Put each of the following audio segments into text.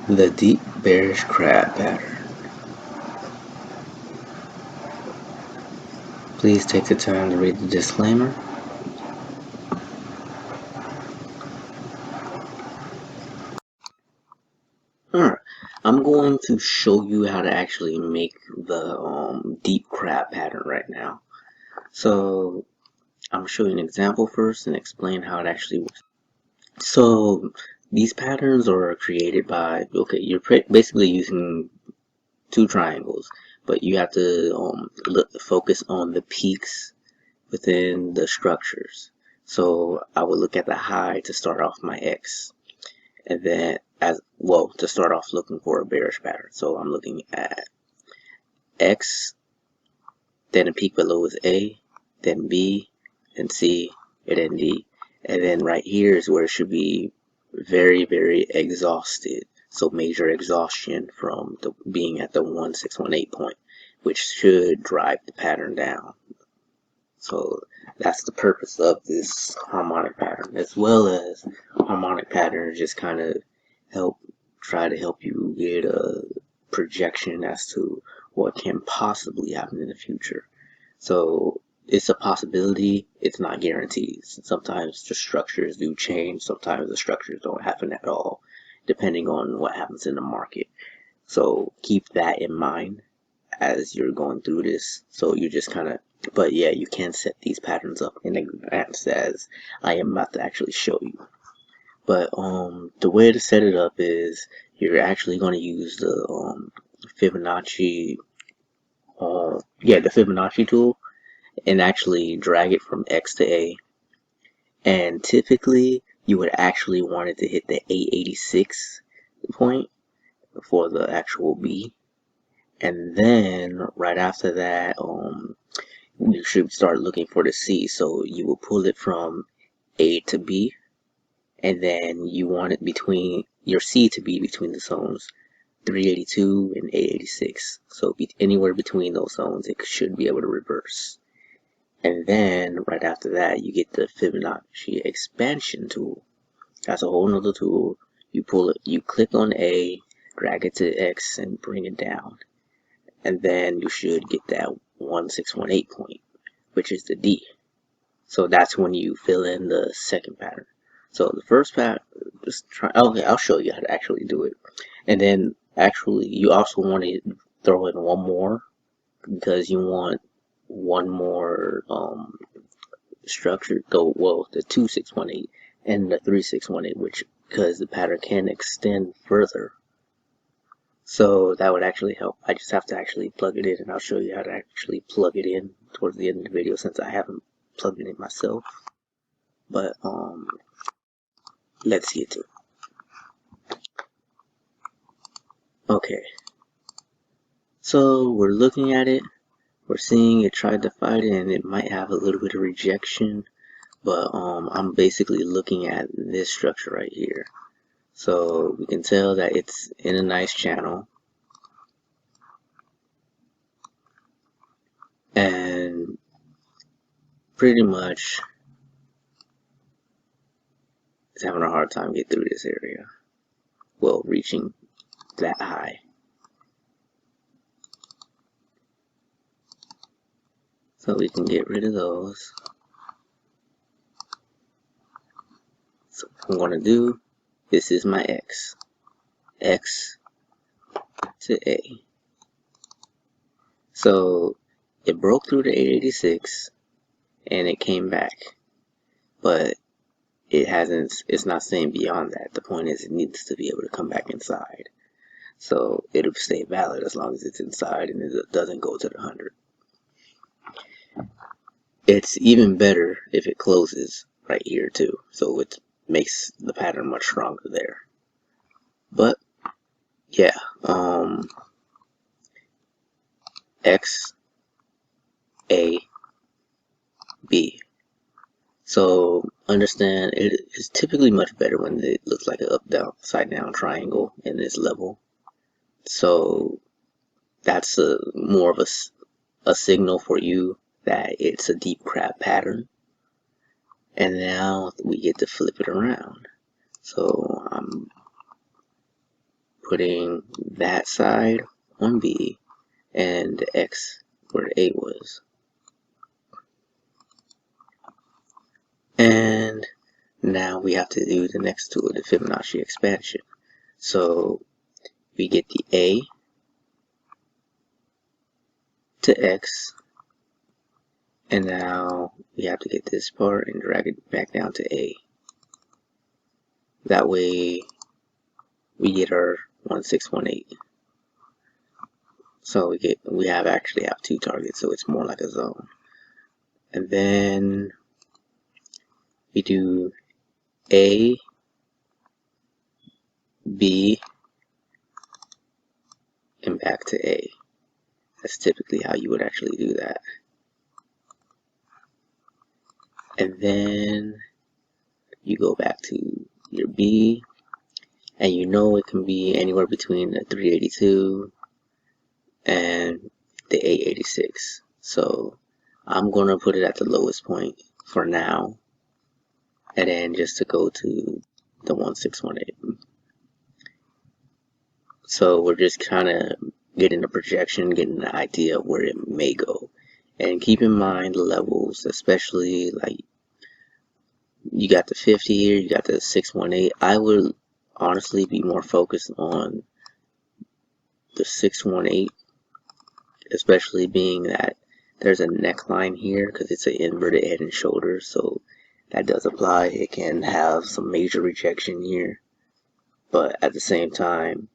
The Deep Bearish Crab Pattern. Please take the time to read the disclaimer. Alright, I'm going to show you how to actually make the deep crab pattern right now. So I'm showing you an example first and explain how it actually works. So these patterns are created by, you're basically using two triangles, but you have to focus on the peaks within the structures. So I would look at the high to start off my X, and then to start off looking for a bearish pattern. So I'm looking at X, then a peak below is A, then B, then C, and then D. And then right here is where it should be very, very exhausted. So major exhaustion from being at the 1618 point, which should drive the pattern down. So that's the purpose of this harmonic pattern, as well as harmonic patterns just kind of try to help you get a projection as to what can possibly happen in the future. So it's a possibility, it's not guaranteed. Sometimes the structures do change, sometimes the structures don't happen at all, depending on what happens in the market. So keep that in mind as you're going through this. So you just kind of, but yeah, you can set these patterns up in advance as I am about to actually show you. But the way to set it up is you're actually going to use the Fibonacci, the Fibonacci tool, and actually drag it from X to A. And typically you would actually want it to hit the 886 point for the actual B. And then right after that, you should start looking for the C. So you will pull it from A to B, and then you want it between your C to be between the zones 382 and 886. So anywhere between those zones, it should be able to reverse. And then right after that, you get the Fibonacci expansion tool. That's a whole nother tool. You pull it, you click on A, drag it to X, and bring it down. And then you should get that 1618 point, which is the D. So that's when you fill in the second pattern. So the first pattern, okay, I'll show you how to actually do it. And then actually you also want to throw in one more, because you want one more structure, the 2618 and the 3618, which because the pattern can extend further. So that would actually help. I just have to actually plug it in, and I'll show you how to actually plug it in towards the end of the video, since I haven't plugged it in myself. But let's get to it. Okay, so we're looking at it, we're seeing it tried to fight it, and it might have a little bit of rejection, but I'm basically looking at this structure right here. So we can tell that it's in a nice channel, and pretty much it's having a hard time getting through this area, well, reaching that high. So we can get rid of those. So what I'm going to do, this is my X. X to A. So it broke through the 886 and it came back, but it's not saying beyond that. The point is it needs to be able to come back inside. So it'll stay valid as long as it's inside and it doesn't go to the 100. It's even better if it closes right here too. So it makes the pattern much stronger there. But yeah, X, A, B. So understand it is typically much better when it looks like an up, down, upside down triangle in this level. So that's more of a signal for you that it's a deep crab pattern. And now we get to flip it around. So I'm putting that side on B and the X where A was. And now we have to do the next tool, the Fibonacci expansion. So we get the A to X, and now we have to get this part and drag it back down to A. That way we get our 1618. So we actually have two targets, so it's more like a zone. And then we do A, B, and back to A. That's typically how you would actually do that. And then you go back to your B, and you know it can be anywhere between the 382 and the 886. So I'm gonna put it at the lowest point for now, and then just to go to the 1618. So we're just kind of getting a projection, getting an idea of where it may go. And keep in mind the levels, especially like you got the 50 here, you got the 618. I would honestly be more focused on the 618, especially being that there's a neckline here because it's an inverted head and shoulders, so that does apply. It can have some major rejection here, but at the same time,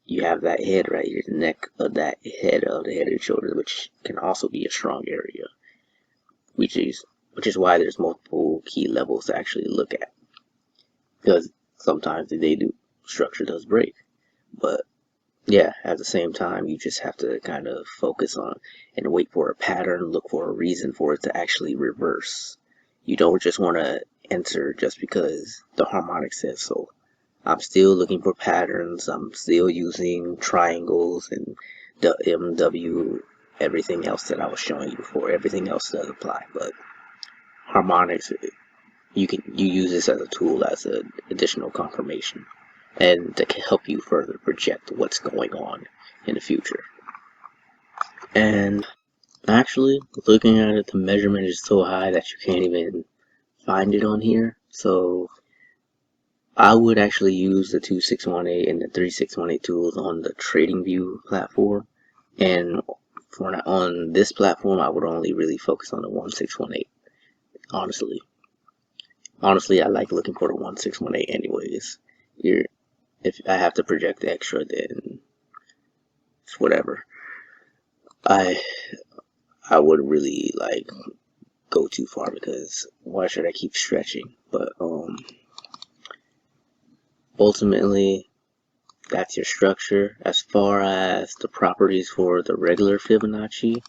you have that head right here, the neck of that head of the head and shoulders, which can also be a strong area, which is why there's multiple key levels to actually look at, because sometimes they do structure does break. But yeah, at the same time, you just have to kind of focus on and wait for a pattern, look for a reason for it to actually reverse. You don't just want to enter just because the harmonic says so. I'm still looking for patterns. I'm still using triangles and the MW, everything else that I was showing you before. Everything else does apply, but harmonics, you use this as a tool, as an additional confirmation, and to help you further project what's going on in the future. And actually, looking at it, the measurement is so high that you can't even find it on here. So I would actually use the 2618 and the 3618 tools on the TradingView platform, and on this platform I would only really focus on the 1618. Honestly, I like looking for the 1618 anyways. If I have to project extra, then it's whatever. I wouldn't really like go too far, because why should I keep stretching? But ultimately, that's your structure. As far as the properties for the regular Fibonacci,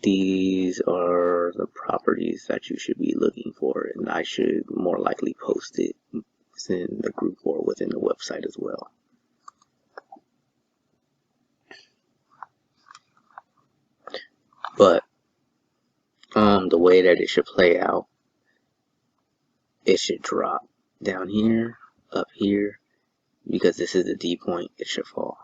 these are the properties that you should be looking for, and I should more likely post it in the group or within the website as well. But the way that it should play out, it should drop down here, up here, because this is the D point, it should fall.